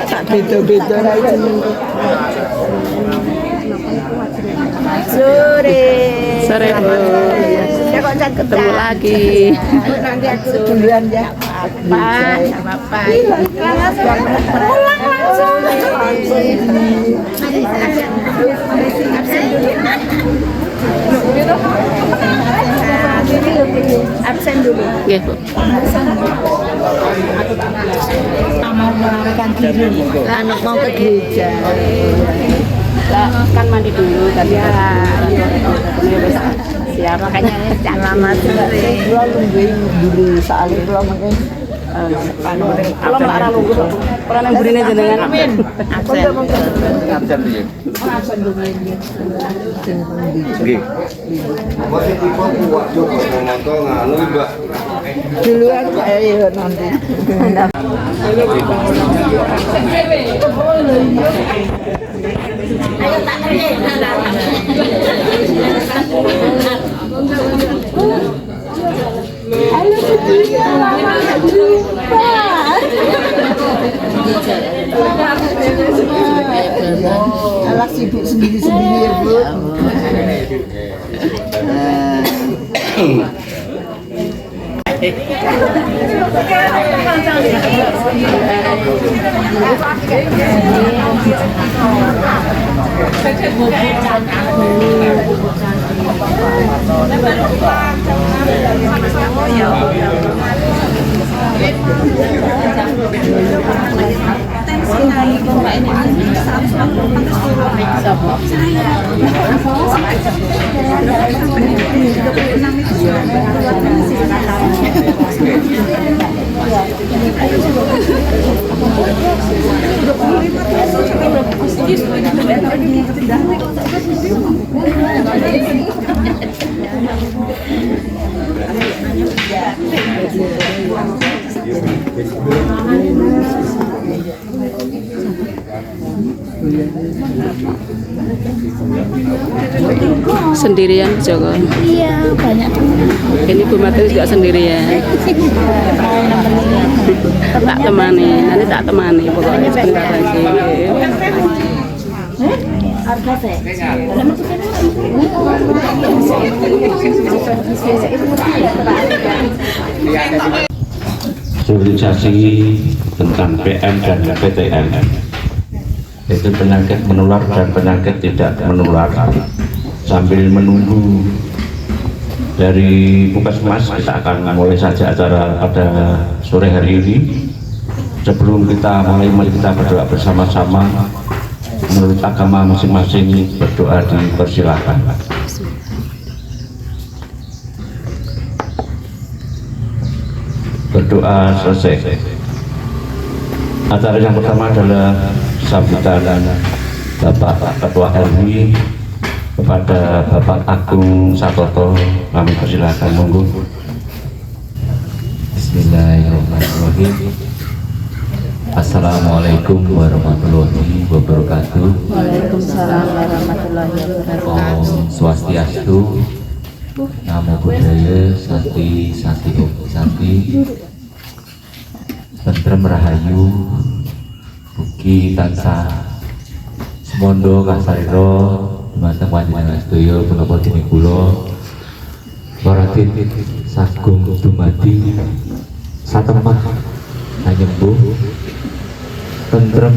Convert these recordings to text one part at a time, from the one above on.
tak beda-beda ra sore. Sore Bu. Ya kok Ketemu lagi. Nanti aku duluan ya. Apa? Pulang langsung. Absen dulu. Nggih, Bu. Mau melarikan diri. Anak mau ke gereja. Kan mandi dulu tapi Ya, siap. makanya selamat sore. Kula nungguin dulu soalnya kula mungkin Kalau mbak Ara nunggu orang yang burine jenengan. absen. Duluan saya nanti. Alah sibuk sendiri-sendiri ya Bu. Sendirian Joko. Iya, banyak Ini Bu Mati juga sendirian. Tak temani, nanti tak temani pokoknya sebentar lagi. harga teh. Sosialisasi tentang PM dan PTM, yaitu penyakit menular dan penyakit tidak menular. Sambil menunggu dari Puskesmas, kita akan mulai saja acara pada sore hari ini. Sebelum kita mulai, mari kita berdoa bersama-sama. Menurut agama masing-masing, berdoa dipersilakan. Berdoa selesai. Acara yang pertama adalah sambutan Bapak Ketua RW kepada Bapak Agung Satoto. Kami persilakan, monggo. Bismillahirrahmanirrahim. Assalamualaikum warahmatullahi wabarakatuh. Waalaikumsalam warahmatullahi wabarakatuh. Om Swastiastu. Namo Buddhaya. Sati Sati Om Sati. Tentrem Rahayu. Mugi tansah semondo kasariro dumateng panjenengan sedaya punapa dening kula Waratin sagung dumadi satemah hanyembuh tentrem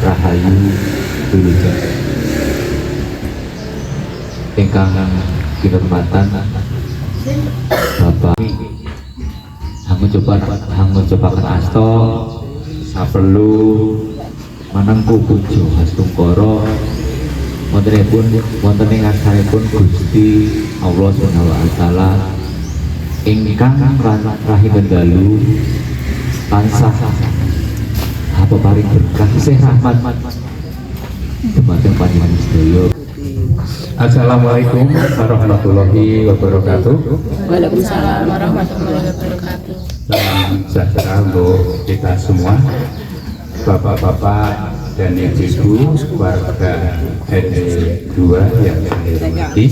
rahayu wilujeng ingkang kinurmatan Bapak hangucobaken asta saperlu manengku pujo hastungkara wonten ing ngarsanipun Gusti Allah Subhanahu wa taala ingkang rahipun dalu tansah apa paring berkah sih rahmat dumateng panjenengan sedaya. Assalamualaikum warahmatullahi wabarakatuh. Waalaikumsalam warahmatullahi wabarakatuh. Salam sejahtera untuk kita semua, bapak-bapak dan ibu-ibu warga RT 2 yang saya hormati.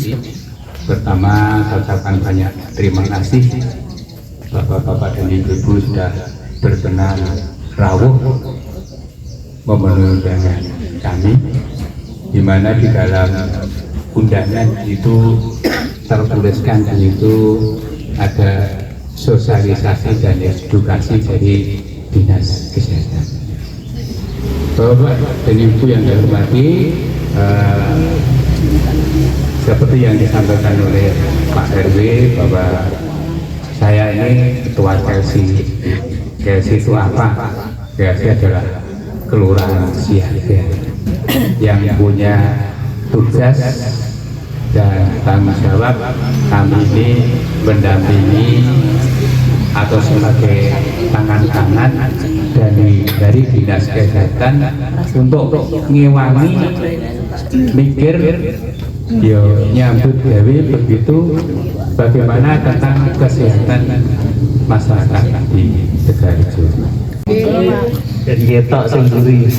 Pertama, saya ucapkan banyak terima kasih bapak-bapak dan ibu-ibu sudah berkenan rawuh memenuhi undangan kami, di mana di dalam undangan itu tertuliskan di situ ada sosialisasi dan edukasi dari Dinas Kesehatan. Bapak dan Ibu yang dihormati, seperti yang disampaikan oleh Pak RW bahwa saya ini ketua KLC. KLC itu apa? KLC adalah Kelurahan Siaga yang punya tugas dan tanggung jawab kami ini mendampingi atau sebagai tangan kanan dari Dinas Kesehatan untuk ngewangi mikir nyambut gawe begitu bagaimana tentang kesehatan masyarakat di Tegalrejo. Dan kita sendiri.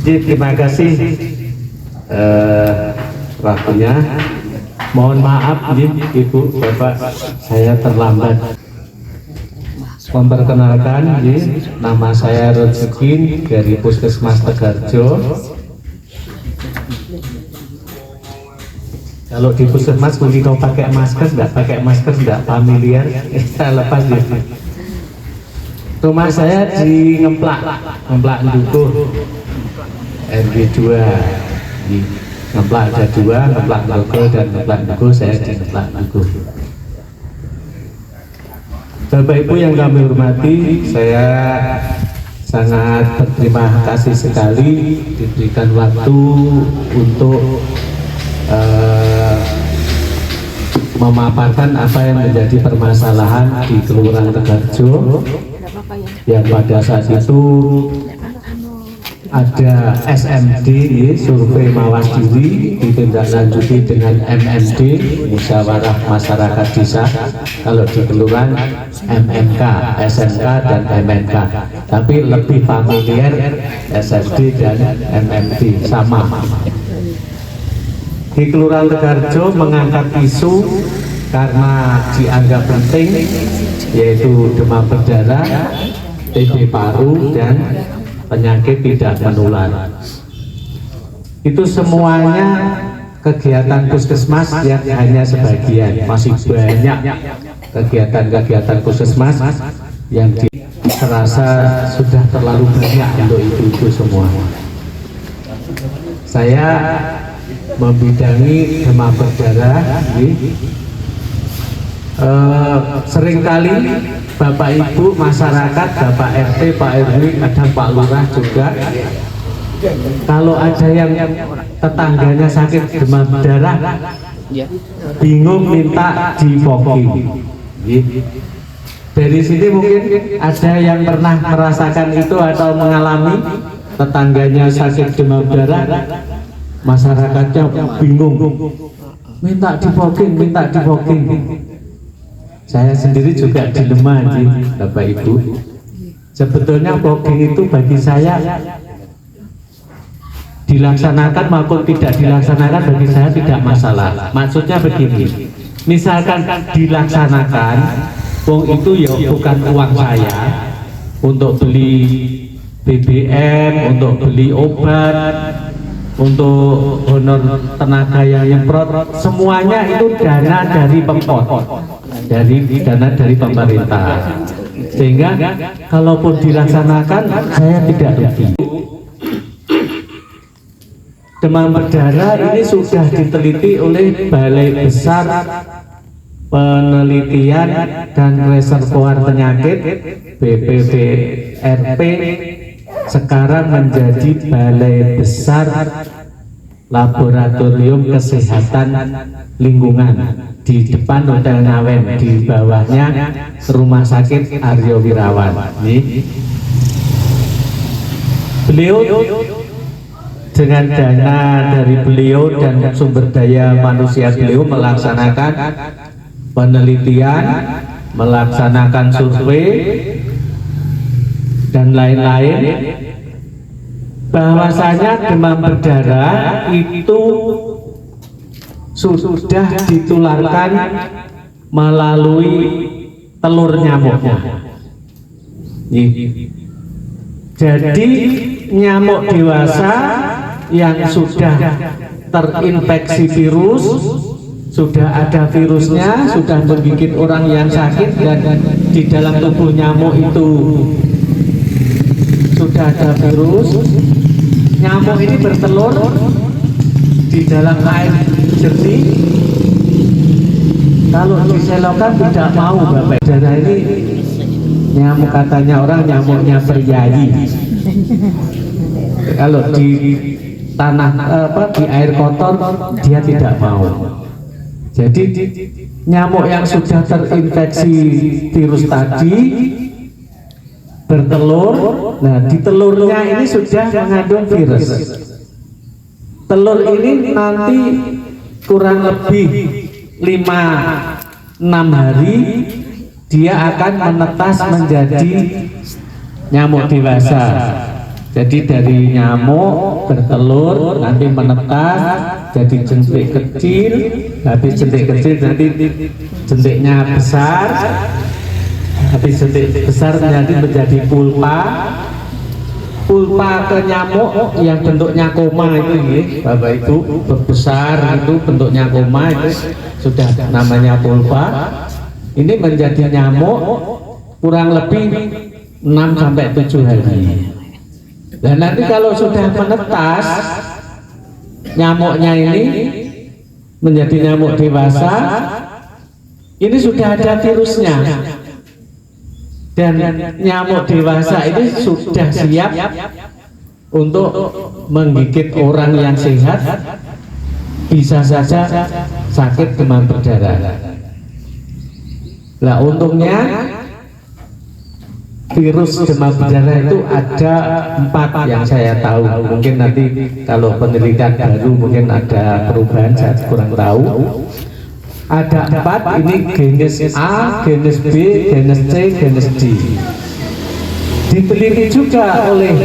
Jadi terima kasih waktunya. Mohon maaf Ibu Bapak, saya terlambat. Memperkenalkan, nama saya Rojekin dari Puskesmas Tegalrejo. Kalau di puskesmas kalau pakai masker, nggak pakai masker nggak familiar, kita lepas gitu. Rumah saya di Ngemplak Dukuh RW 2. Ngemplak ada 2, Ngemplak Dukuh dan Ngemplak Dukuh, saya di Ngemplak Dukuh. Bapak Ibu yang kami hormati, saya sangat berterima kasih sekali diberikan waktu untuk memaparkan apa yang menjadi permasalahan di Kelurahan Tegalrejo yang pada saat itu ada SMD, survei mawas diri, ditindaklanjuti dengan MMD, musyawarah masyarakat desa. Kalau di kelurahan MMK, SMK dan MNK, tapi lebih familiar SMD dan MMD sama. Di Kelurahan Tegalrejo mengangkat isu karena dianggap penting, yaitu demam berdarah, TB paru dan penyakit tidak menular. Itu semuanya kegiatan puskesmas yang hanya sebagian, masih banyak kegiatan-kegiatan puskesmas yang terasa sudah terlalu banyak untuk itu semua. Saya membidangi demam berdarah, seringkali Bapak Ibu masyarakat, Bapak RT, Pak RW, kadang Pak Lurah juga, kalau ada yang tetangganya sakit demam berdarah, bingung minta divoking. Dari sini mungkin ada yang pernah merasakan itu atau mengalami tetangganya sakit demam berdarah, masyarakatnya bingung, minta divoking. Saya sendiri juga dilema, Bapak Ibu. Sebetulnya voking itu bagi saya dilaksanakan maupun tidak dilaksanakan bagi saya tidak masalah. Maksudnya begini, misalkan dilaksanakan, itu ya bukan uang saya untuk beli BBM, untuk beli obat, untuk honor tenaga yang nyemprot, semuanya itu dana dari Pemkot, dana dari pemerintah, sehingga kalaupun dilaksanakan saya tidak rugi. Demam berdarah ini sudah diteliti oleh Balai Besar Penelitian dan Reservoir Penyakit BPPRP, sekarang menjadi Balai Besar Laboratorium Kesehatan Lingkungan di depan Hotel Ngawen, di bawahnya Rumah Sakit Aryo Wirawan. Beliau dengan dana dari beliau dan sumber daya manusia beliau melaksanakan penelitian, melaksanakan survei dan lain-lain, bahwasanya demam berdarah itu sudah ditularkan melalui telur nyamuknya. Jadi nyamuk dewasa yang sudah terinfeksi virus, sudah ada virusnya, sudah menggigit orang yang sakit, dan di dalam tubuh nyamuk itu sudah ada virus. Nyamuk ini bertelur di dalam air jernih. Kalau diselokan tidak mau, Bapak. Darah ini nyamuk, katanya orang nyamuknya priayi. Kalau di tanah di air kotor dia tidak mau. Jadi nyamuk yang sudah terinfeksi virus tadi bertelur. Nah, di telurnya ini sudah mengandung virus. Telur ini nanti kurang lebih 5-6 hari dia akan menetas menjadi nyamuk dewasa. Jadi dari nyamuk bertelur nanti menetas jadi jentik kecil, habis jentik kecil nanti jentiknya besar, habis jentik besar nanti menjadi pulpa. Pulpa ke nyamuk yang bentuknya koma itu, Bapak Ibu, besar itu bentuknya koma, itu sudah namanya pulpa. Ini menjadi nyamuk kurang lebih 6-7 hari. Dan nanti kalau sudah menetas nyamuknya ini menjadi nyamuk dewasa, ini sudah ada virusnya. Dan nyamuk dewasa ini sudah siap untuk menggigit orang yang sehat, bisa saja sakit demam berdarah. Nah, untungnya virus demam berdarah itu ada 4 yang saya tahu. Mungkin nanti kalau penelitian baru mungkin ada perubahan, saya kurang tahu. Ada 4, ini genus A, genus B, genus C, genus D. Diteliti juga oleh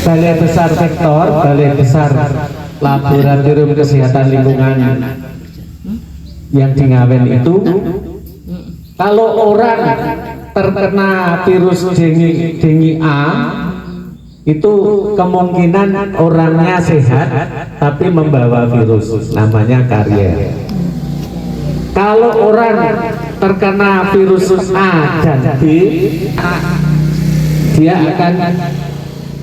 Balai Besar Vektor, Balai Besar Laboratorium Kesehatan Lingkungan yang di Ngawen itu. Kalau orang terkena virus dengue A, itu kemungkinan orangnya sehat tapi membawa virus, namanya karier. Kalau orang terkena virus A dan B, dia akan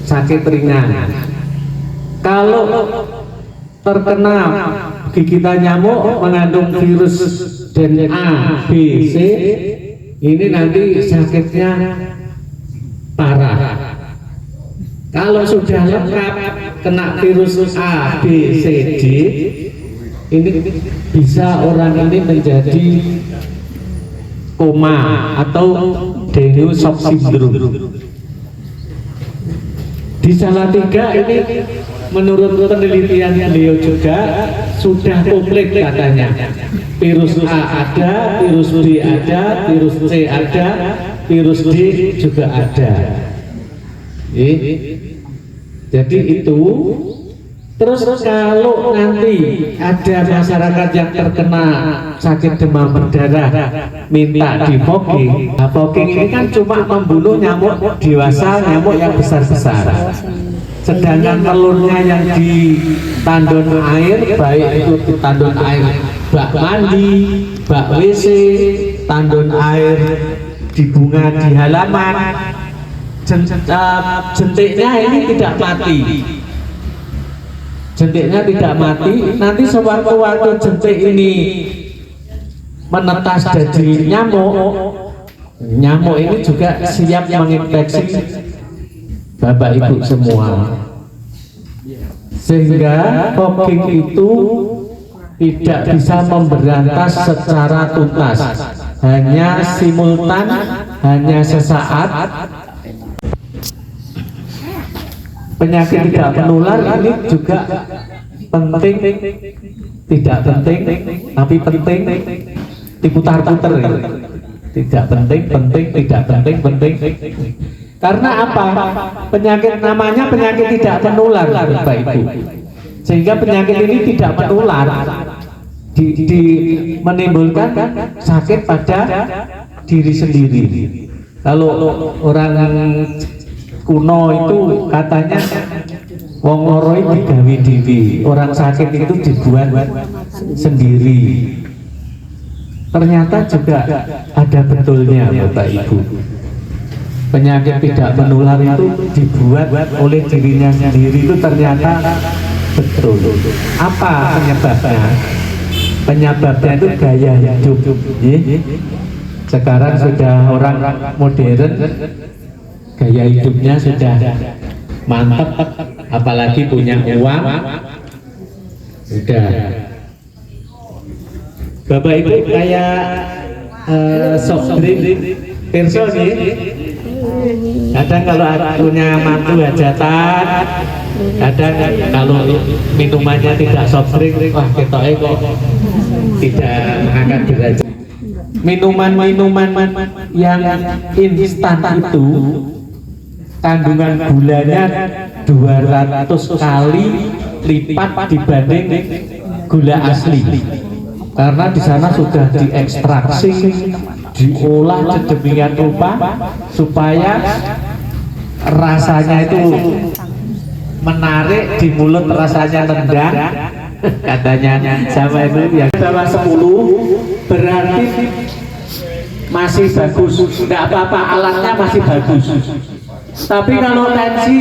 sakit ringan. Kalau terkena gigitan nyamuk mengandung virus DNA A, B, C, ini nanti sakitnya parah. Kalau sudah lengkap kena virus A, B, C, D, ini bisa orang ini menjadi koma atau dengue shock syndrome. Di Salatiga ini menurut penelitian beliau juga sudah komplit katanya. Virus A ada, virus B ada, virus C ada, virus D juga ada. Jadi itu. Terus kalau nanti ada masyarakat yang terkena sakit demam berdarah minta di fogging. Nah, fogging ini kan cuma membunuh nyamuk dewasa, nyamuk yang besar-besar. Sedangkan telurnya yang di tandon air, baik itu di tandon air bak mandi, bak WC, tandon air di bunga di halaman, jentiknya ini tidak mati. Jentiknya tidak mati, nanti sewaktu-waktu jentik ini menetas jadi nyamuk, nyamuk ini juga siap menginfeksi Bapak Ibu semua. Sehingga fogging itu tidak bisa memberantas secara tuntas, hanya simultan, hanya sesaat. Penyakit tidak menular ini juga penting, tidak penting, tapi penting diputar-putar ya. Tidak penting, penting, tidak penting, penting. Karena apa? Penyakit namanya penyakit tidak menular, Bapak Ibu. Sehingga penyakit ini tidak menular, menimbulkan sakit pada diri sendiri. Kalau orang kuno itu katanya wong loro iki digawe dhewe, orang sakit itu dibuat sendiri. Ternyata juga ada betulnya Bapak Ibu. Penyakit tidak menular itu dibuat oleh dirinya sendiri, itu ternyata betul. Apa penyebabnya? Penyebabnya itu gaya hidup. Sekarang sudah orang modern, gaya hidupnya sudah mantap, apalagi punya uang, udah. Bapak Ibu kayak soft drink, Tirso nih. Kadang kalau punya mantu hajatan, kadang kalau minumannya tidak soft drink, wah ketoknya kok tidak mengangkat derajat. Minuman-minuman yang instan itu kandungan gulanya 200 kali lipat dibanding gula asli, karena di sana sudah diekstraksi, diolah sedemikian rupa supaya rasanya itu menarik di mulut, rasanya nendang. Katanya sama itu yang bawah 10 berarti masih bagus, nggak apa-apa, alatnya masih bagus. Tapi kalau tensi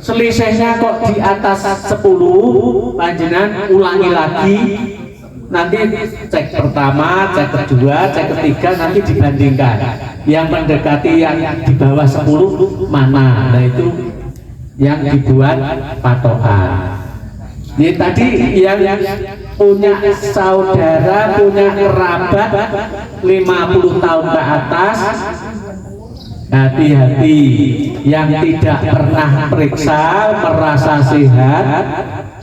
selisihnya kok di atas 10, panjenengan ulangi lagi, nanti cek pertama, cek kedua, cek ketiga, nanti dibandingkan yang mendekati yang di bawah 10 mana. Nah itu yang dibuat patokan. Ini tadi yang punya saudara, punya kerabat 50 tahun ke atas, hati-hati. Yang tidak pernah periksa, merasa sehat,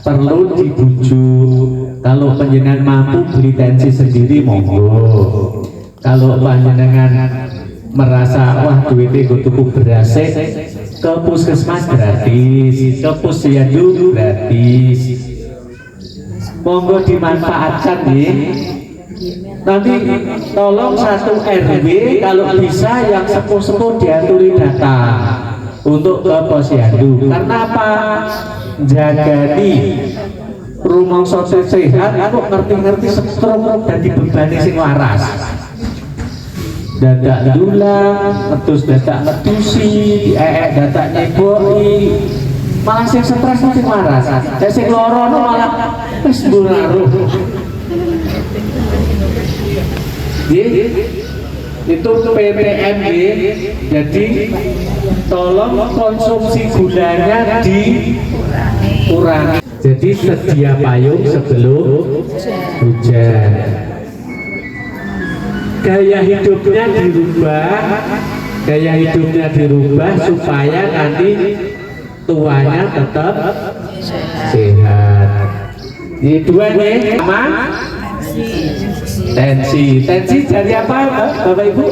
perlu dibujuk. Kalau panjenengan mampu beli tensi sendiri, monggo. Kalau panjenengan merasa wah duitnya gue tuku beras, ke puskesmas gratis, ke posyandu gratis. Monggo dimanfaatkan ya. Nanti tolong satu RW kalau bisa yang sepuh-sepuh diaturi datang untuk ke posyandu. Karena apa? Jagani rumangsa sehat, kok ngerti-ngerti stroke dan dibebani sing waras. Dadak dulang, terus dadak ngedusi, dadak nyeboi, malah sing stres sing waras. Sing loro malah wis mburaruh. Itu PPM. Jadi tolong konsumsi gulanya dikurangi. Jadi sedia payung sebelum hujan. Gaya hidupnya dirubah supaya nanti tuanya tetap sehat. Ini dua nih, sama tensi dari apa Bapak Ibu?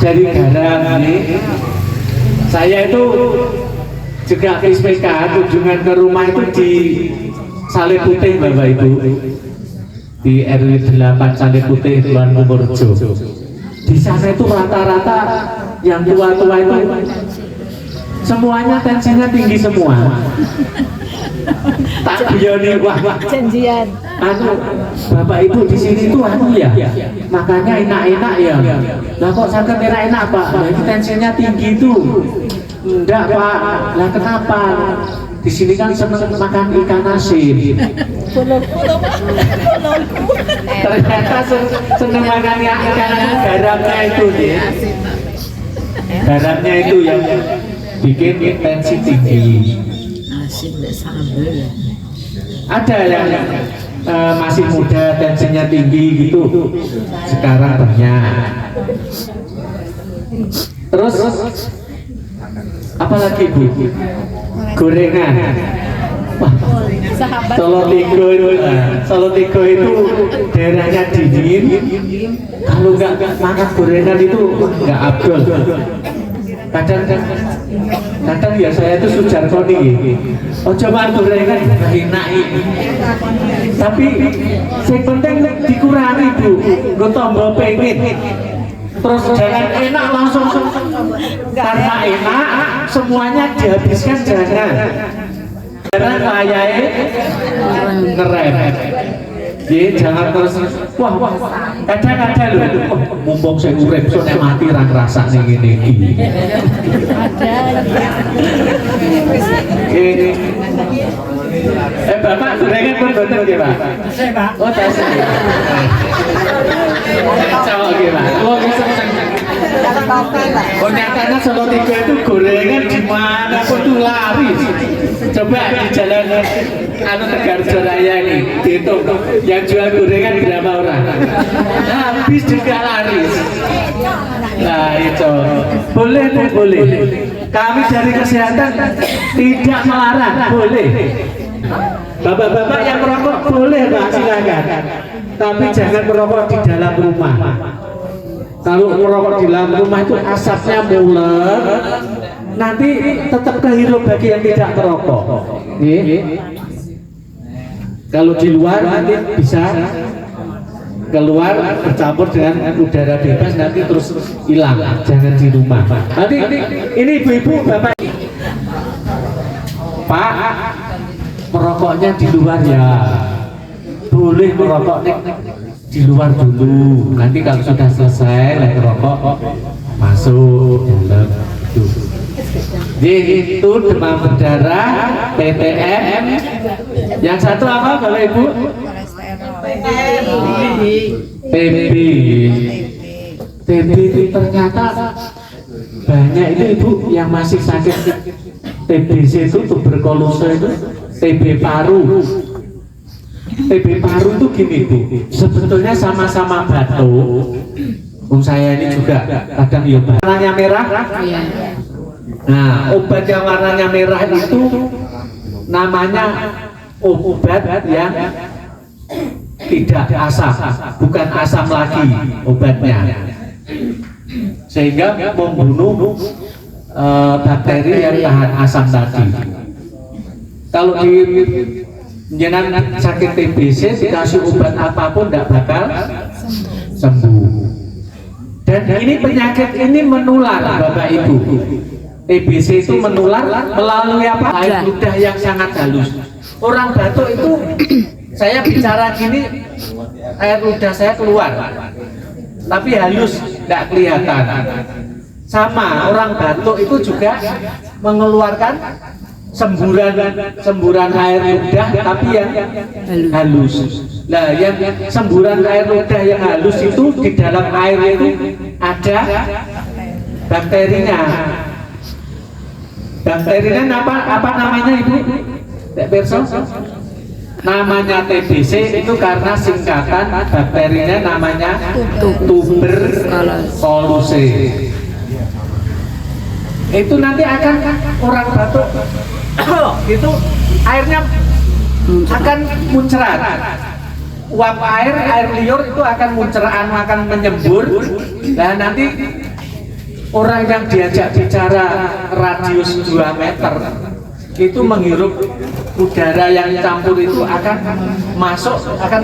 Dari garam nih. Saya itu juga SPK kunjungan ke rumah itu di Saleh Putih Bapak Ibu, di RW 8 Saleh Putih Tuan Purworejo. Di sana itu rata-rata yang tua-tua itu semuanya tensinya tinggi semua. Tak bioni wah janjian. Bapak Ibu di sini tuh ya, makanya enak-enak ya. Lah kok sampai enak-enak Pak? Nah, itu tensinya tinggi tuh. Enggak Pak. Lah kenapa? Di sini kan seneng makan ikan asin. Ternyata seneng makan ikan asin, garamnya itu ya. Garamnya itu yang bikin tensi tinggi. Ada yang masih muda tensinya tinggi gitu, sekarang banyak. Terus apalagi Bu? Gorengan. Wah, Solo Tigo itu daerahnya dingin. Kalau nggak makan gorengan itu nggak abdol. Kadang ya saya itu Sujarkoni. Oh coba gorengan enak. Tapi yang penting dikurangi Bu. Gue tambah pengen. Terus jangan enak langsung karena enak semuanya dihabiskan jangan. Karena kayaknya ngerem. Jadi jangan terus wah kadang-kadang lho mumpung saya urip so nek mati ra ngrasakne ngene iki. Bapak gorengan pun boten nggih, Pak? Tasih, Pak. Oh, tasih. Cowok nggih, Pak. Oh, oh, nyatanya Solo 3 itu gorengan di mana pun tuh laris. Coba di jalan Tegarjo Raya ini dihitung yang jual gorengan berapa orang? Habis juga laris. Nah itu boleh tuh boleh. Kami dari kesehatan tidak melarang, boleh. Bapak-bapak yang merokok boleh Pak, silakan. Tapi jangan merokok di dalam rumah. Kalau merokok di dalam rumah itu asapnya mulet, nanti tetap kehirup bagi yang tidak merokok. Kalau di luar nanti bisa keluar bercampur dengan udara bebas, nanti terus hilang. Jangan di rumah. Nanti ini ibu-ibu, bapak, Pak, merokoknya di luar ya. Boleh merokok di luar dulu. Nanti kalau sudah selesai lagi merokok masuk dalam itu. Itu demam berdarah, PTM. Yang satu apa kalau ibu? TB. TB itu ternyata banyak itu ibu yang masih sakit TBC itu, tuberkulose itu, TB paru. TB paru itu gini Bu, sebetulnya sama-sama batuk. Saya ini juga kadang ya warnanya merah. Nah, obat yang warnanya merah itu namanya obat yang tidak asam, bukan asam lagi obatnya, sehingga membunuh bakteri yang tahan asam tadi. Kalau di jenengan sakit TBC dikasih obat apapun tidak bakal sembuh. Dan ini penyakit ini menular Bapak Ibu. TBC itu menular melalui apa? Air ludah yang sangat halus. Orang batuk itu saya bicara gini, air ludah saya keluar, tapi halus, tidak kelihatan. Sama orang batuk itu juga mengeluarkan semburan air ludah, tapi yang halus. Nah, yang semburan air ludah yang halus itu di dalam air itu ada bakterinya. Bakterinya apa namanya Ibu? Perso? Namanya TBC itu karena singkatan bakterinya namanya tuberkulose. Itu nanti akan orang batuk itu airnya akan muncrat. Uap air liur itu akan muncrat, akan menyembur. Nah nanti orang yang diajak bicara radius 2 meter itu menghirup udara yang campur itu akan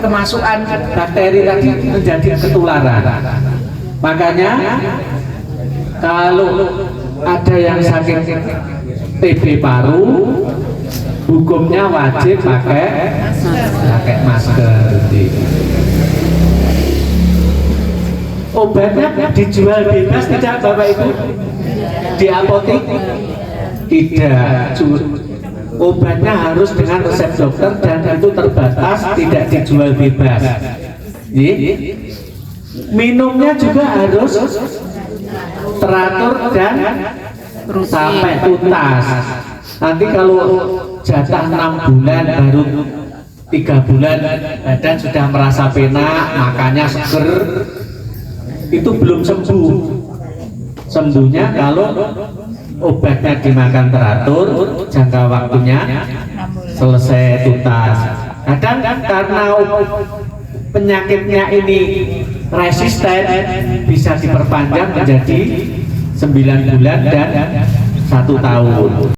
kemasukan bakteri tadi menjadi ketularan. Makanya kalau ada yang sakit TB paru, hukumnya wajib pakai masker. Obatnya dijual bebas tidak Bapak Ibu? Di apotek? Tidak. Obatnya harus dengan resep dokter dan itu terbatas, tidak dijual bebas. Minumnya juga harus teratur dan sampai tuntas. Nanti kalau jatah 6 bulan baru 3 bulan badan sudah merasa penak, makannya seger, itu belum sembuh. Sembuhnya kalau obatnya dimakan teratur, jangka waktunya selesai tuntas. Kadang karena penyakitnya ini resisten, bisa diperpanjang menjadi 9 bulan dan 1 tahun.